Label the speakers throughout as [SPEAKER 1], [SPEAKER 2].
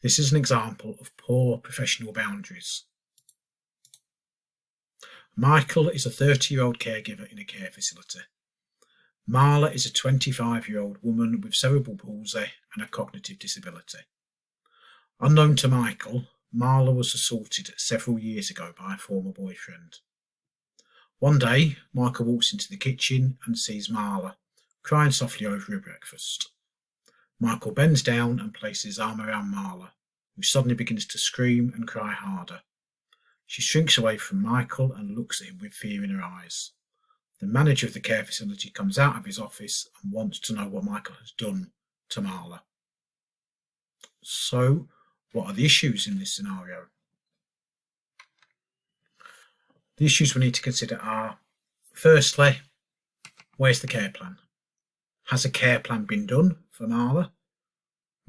[SPEAKER 1] This is an example of poor professional boundaries. Michael is a 30-year-old caregiver in a care facility. Marla is a 25-year-old woman with cerebral palsy and a cognitive disability. Unknown to Michael, Marla was assaulted several years ago by a former boyfriend. One day, Michael walks into the kitchen and sees Marla, crying softly over her breakfast. Michael bends down and places his arm around Marla, who suddenly begins to scream and cry harder. She shrinks away from Michael and looks at him with fear in her eyes. The manager of the care facility comes out of his office and wants to know what Michael has done to Marla. So, what are the issues in this scenario? The issues we need to consider are, firstly, where's the care plan? Has a care plan been done for Marla?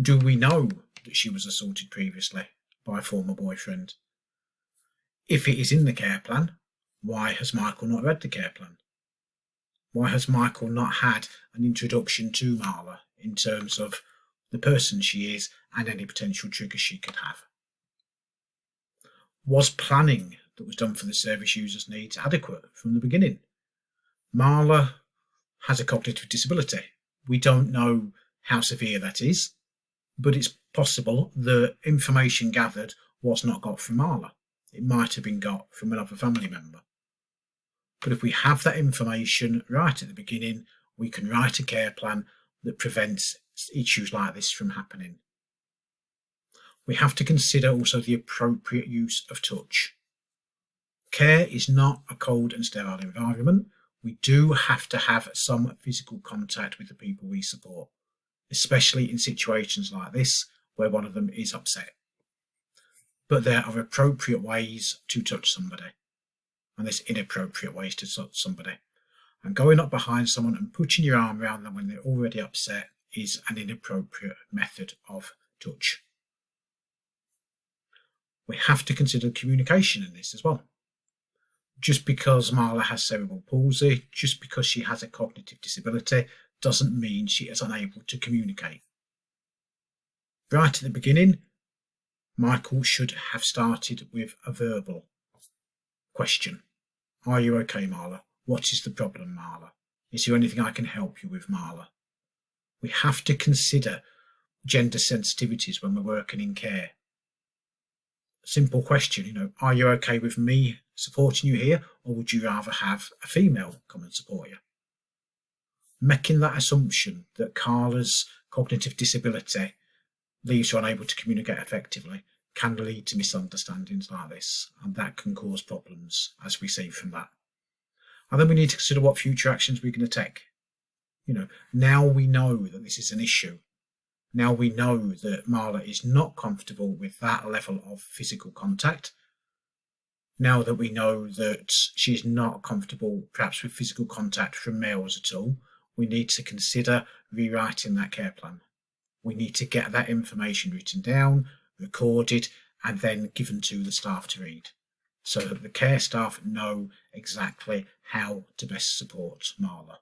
[SPEAKER 1] Do we know that she was assaulted previously by a former boyfriend? If it is in the care plan, why has Michael not read the care plan? Why has Michael not had an introduction to Marla in terms of the person she is and any potential triggers she could have? Was planning that was done for the service user's needs adequate from the beginning? Marla has a cognitive disability. We don't know how severe that is, but it's possible the information gathered was not got from Marla. It might have been got from another family member. But if we have that information right at the beginning, we can write a care plan that prevents issues like this from happening. We have to consider also the appropriate use of touch. Care is not a cold and sterile environment. We do have to have some physical contact with the people we support, especially in situations like this where one of them is upset. But there are appropriate ways to touch somebody, and there's inappropriate ways to touch somebody. And going up behind someone and putting your arm around them when they're already upset is an inappropriate method of touch. We have to consider communication in this as well. Just because Marla has cerebral palsy, just because she has a cognitive disability, doesn't mean she is unable to communicate. Right at the beginning, Michael should have started with a verbal question. Are you okay, Marla? What is the problem, Marla? Is there anything I can help you with, Marla? We have to consider gender sensitivities when we're working in care. Simple question, are you okay with me supporting you here, or would you rather have a female come and support you? Making that assumption that Carla's cognitive disability leaves her unable to communicate effectively can lead to misunderstandings like this, and that can cause problems, as we see from that. And then we need to consider what future actions we're going to take. Now we know that this is an issue. Now we know that Marla is not comfortable with that level of physical contact. Now that we know that she's not comfortable perhaps with physical contact from males at all, we need to consider rewriting that care plan. We need to get that information written down, recorded, and then given to the staff to read, so that the care staff know exactly how to best support Marla.